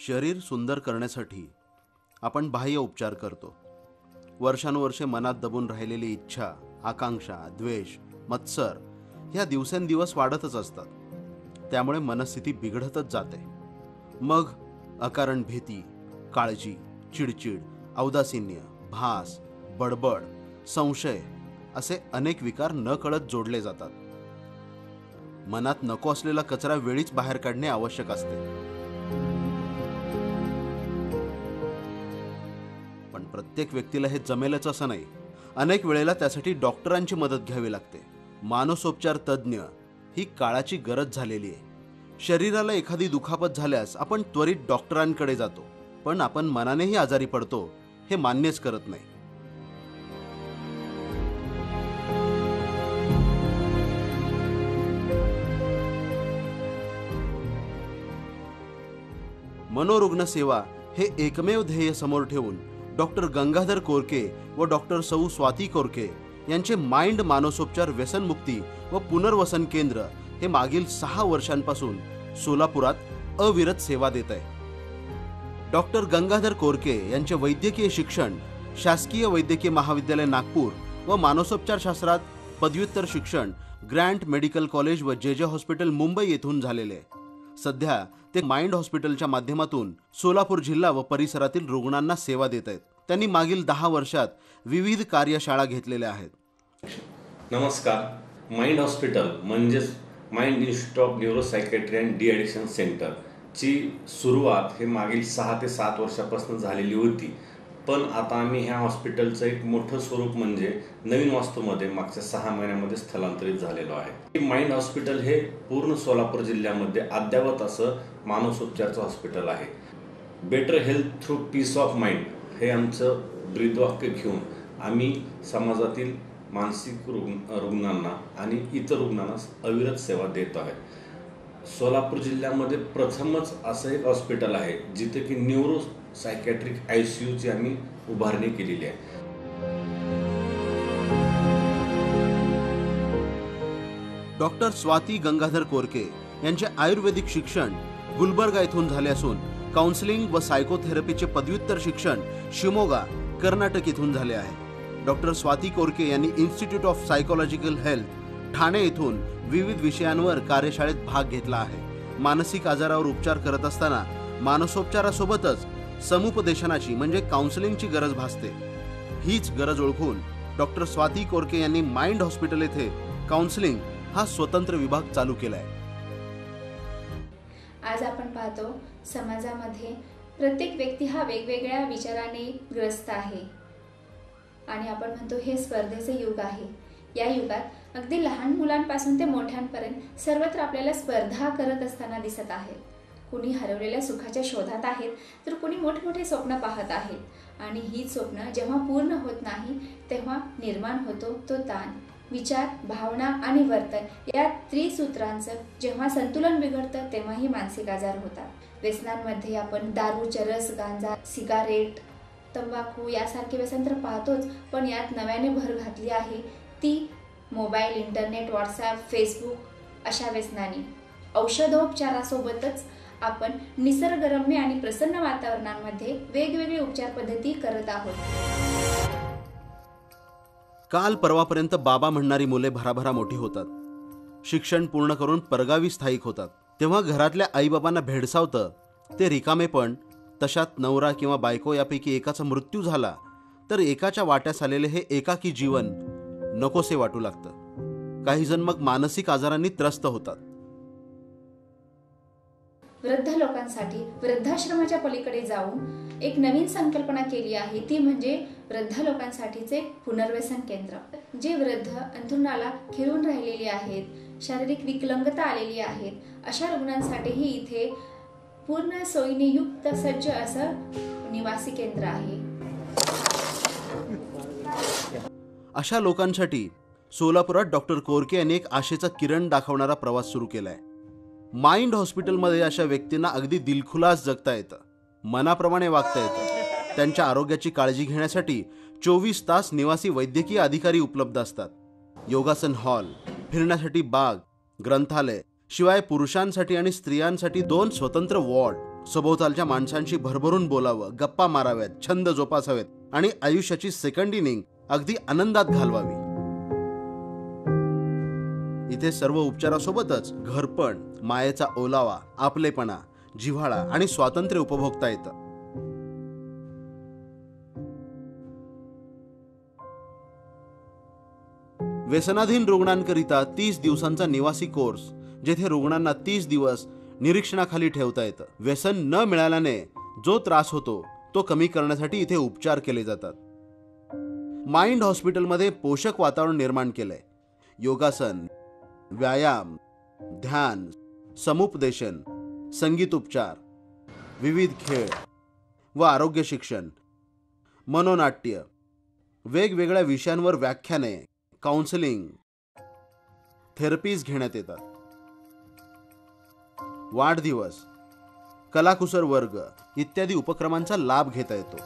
शरीर सुंदर करण्यासाठी आपण बाह्य उपचार करतो. वर्षानुवर्षे मनात दबून राहिलेली इच्छा, आकांक्षा, द्वेष, मत्सर ह्या दिवसेंदिवस वाढतच असतात. त्यामुळे मनस्थिती बिघडतच जाते. मग अकारण भीती, काळजी, चिडचिड, औदासिन्य, भास, बडबड, संशय असे अनेक विकार नकळत जोडले जातात. मनात नको असलेला कचरा वेळीच बाहेर काढणे आवश्यक असते. पण प्रत्येक व्यक्तीला हे जमेलच असं नाही. अनेक वेळेला त्यासाठी डॉक्टरांची मदत घ्यावी लागते. मानसोपचार तज्ज्ञ ही काळाची गरज झालेली आहे. शरीराला एखादी दुखापत झाल्यास आपण त्वरित डॉक्टरांकडे जातो, पण आपण मनानेही आजारी पडतो हे मान्यच करत नाही. मनोरुग्ण सेवा हे एकमेव ध्येय समोर ठेवून डॉक्टर गंगाधर कोरके व डॉक्टर सौ स्वाती कोरके यांचे माइंड मानसोपचार व्यसनमुक्ती व पुनर्वसन केंद्र हे मागील 6 वर्षांपासून सोलापुरात अविरत सेवा देत आहे. डॉक्टर गंगाधर कोरके यांचे वैद्यकीय शिक्षण शासकीय वैद्यकीय महाविद्यालय नागपूर व मानसोपचार शास्त्रात पदव्युत्तर शिक्षण ग्रँट मेडिकल कॉलेज व जे हॉस्पिटल मुंबई येथून झालेले आहे. सध्या ते माइंड हॉस्पिटलच्या माध्यमातून सोलापूर जिल्हा व परिसरातील रुग्णांना सेवा देत आहेत. त्यांनी मागील 10 वर्षात विविध कार्यशाळा घेतलेल्या आहेत. नमस्कार. माइंड हॉस्पिटल म्हणजेच mind institute of neuropsychiatry and de addiction centre ची सुरुवात हे मागील 6 ते 7 वर्षापासून झालेली होती. पण आता आम्ही ह्या हॉस्पिटलचं एक मोठं स्वरूप म्हणजे नवीन वास्तूमध्ये मागच्या 6 महिन्यामध्ये स्थलांतरित झालेलो आहे. माइंड हॉस्पिटल हे पूर्ण सोलापूर जिल्ह्यामध्ये अद्ययावत असं मानसोपचारचं हॉस्पिटल आहे. Better health through peace of mind हे आमचं ब्रीदवाक्य घेऊन आम्ही समाजातील मानसिक रुग्णांना आणि इतर रुग्णांना अविरत सेवा देत आहे. सोलापूर जिल्ह्यामध्ये प्रथमच असं एक हॉस्पिटल आहे जिथे की न्यूरो सायकॅट्रिक ICUची आम्ही उभारणी केलेली आहे. डॉक्टर स्वाती गंगाधर कोरके यांचे आयुर्वेदिक शिक्षण गुलबर्गा येथून झाले असून काउन्सिलिंग व सायकोथेरपीचे पदव्युत्तर शिक्षण शिमोगा कर्नाटक येथून झाले आहे. डॉक्टर स्वाती कोरके यांनी institute of psychological health Thane येथून विविध विषयांवर कार्यशाळेत भाग घेतला आहे. मानसिक आजारावर उपचार करत असताना मानसोपचारासोबतच समुपदेशनाची म्हणजे काउन्सिलिंगची गरज भासते. हीच गरज ओळखून डॉक्टर स्वाती कोरके यांनी माइंड हॉस्पिटल येथे काउन्सिलिंग हा स्वतंत्र विभाग चालू केलाय. आज आपण पाहतो समाजामध्ये प्रत्येक व्यक्ती हा वेगवेगळ्या विचाराने ग्रस्त आहे आणि आपण म्हणतो हे स्पर्धेचे युग आहे. या युगात अगदी लहान मुलांपासून ते मोठ्यांपर्यंत सर्वत्र आपल्याला स्पर्धा करत असताना दिसत आहेत. कुणी हरवलेल्या सुखाच्या शोधात आहेत तर कुणी मोठमोठे स्वप्न पाहत आहेत आणि ही स्वप्न जेव्हा पूर्ण होत नाही तेव्हा निर्माण होतो तो ताण. विचार, भावना आणि वर्तन या त्रिसूत्रांचं जेव्हा संतुलन बिघडतं तेव्हाही मानसिक आजार होतात. व्यसनांमध्ये आपण दारू, चरस, गांजा, सिगारेट, तंबाखू यासारखे व्यसन तर पाहतोच, पण यात नव्याने भर घातली आहे ती मोबाईल, इंटरनेट, व्हॉट्सॲप, फेसबुक अशा व्यसनांनी. औषधोपचारासोबतच आपण निसर्गरम्य आणि प्रसन्न वातावरणामध्ये वेगवेगळी उपचार पद्धती करत आहोत. काल परवापर्यंत बाबा म्हणणारी मुले भराभरा मोठी होतात. शिक्षण पूर्ण करून परगावी स्थायिक होतात. तेव्हा घरातल्या आईबाबांना भेडसावतं ते रिकामेपण. तशात नवरा किंवा बायको यापैकी एकाचा मृत्यू झाला तर एकाच्या वाट्यास आलेले हे एकाकी जीवन नकोसे वाटू लागतं. काही जण मग मानसिक आजारांनी त्रस्त होतात. वृद्ध लोकांसाठी वृद्धाश्रमाच्या पलीकडे जाऊन एक नवीन संकल्पना केली आहे, ती म्हणजे वृद्ध लोकांसाठीचे पुनर्वसन केंद्र. जे वृद्ध अंथरुणाला खिळून राहिलेले आहेत, शारीरिक विकलांगता आलेली आहेत, अशा रुग्णांसाठीही इथे पूर्ण सोयीने युक्त सज्ज असं निवासी केंद्र आहे. अशा लोकांसाठी सोलापुरात डॉक्टर कोरके यांनी एक आशेचा किरण दाखवणारा प्रवास सुरू केलाय. माइंड हॉस्पिटलमध्ये अशा व्यक्तींना अगदी दिलखुलास जगता येतं, मनाप्रमाणे वागता येतं. त्यांच्या आरोग्याची काळजी घेण्यासाठी 24 तास निवासी वैद्यकीय अधिकारी उपलब्ध असतात. योगासन हॉल, फिरण्यासाठी बाग, ग्रंथालय, शिवाय पुरुषांसाठी आणि स्त्रियांसाठी 2 स्वतंत्र वॉर्ड, सभोवतालच्या माणसांशी भरभरून बोलावं, गप्पा माराव्यात, छंद जोपासावेत आणि आयुष्याची सेकंड इनिंग अगदी आनंदात घालवावी. इथे सर्व उपचारासोबतच घरपण, मायेचा ओलावा, आपलेपणा, जिव्हाळा आणि स्वातंत्र्य उपभोगता येतं. व्यसनाधीन रुग्णांकरिता 30 दिवसांचा निवासी कोर्स, जेथे रुग्णांना 30 दिवस निरीक्षणाखाली ठेवता येतं. व्यसन न मिळाल्याने जो त्रास होतो तो कमी करण्यासाठी इथे उपचार केले जातात. माइंड हॉस्पिटलमध्ये पोषक वातावरण निर्माण केलंय. योगासन, व्यायाम, ध्यान, समुपदेशन, संगीत उपचार, विविध खेळ व आरोग्य शिक्षण, मनोनाट्य, वेगवेगळ्या विषयांवर व्याख्याने, काउन्सिलिंग, थेरपीज घेण्यात येतात. वाढदिवस, कलाकुसर वर्ग इत्यादी उपक्रमांचा लाभ घेता येतो.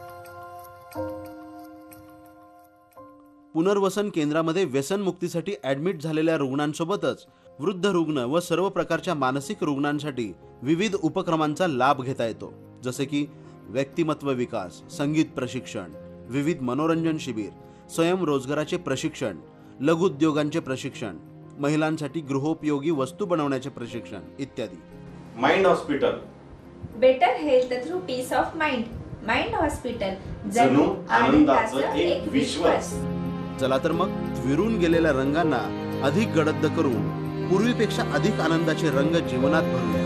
पुनर्वसन केंद्रामध्ये व्यसनमुक्तीसाठी ऍडमिट झालेल्या रुग्णांसोबतच वृद्ध रुग्ण व सर्व प्रकारच्या मानसिक रुग्णांसाठी विविध उपक्रमांचा लाभ घेता येतो, जसे की व्यक्तिमत्व विकास, संगीत प्रशिक्षण, विविध मनोरंजन शिबिर, स्वयंरोजगाराचे प्रशिक्षण, लघुउद्योगांचे प्रशिक्षण, महिलांसाठी गृहोपयोगी वस्तू बनवण्याचे प्रशिक्षण इत्यादी. Mind hospital, better health through peace of mind. Mind hospital, जणू आनंदाचं एक विश्वास. चला तर मग विरून गेलेल्या रंगांना अधिक गडद करून पूर्वीपेक्षा अधिक आनंदाचे रंग जीवनात भरूया.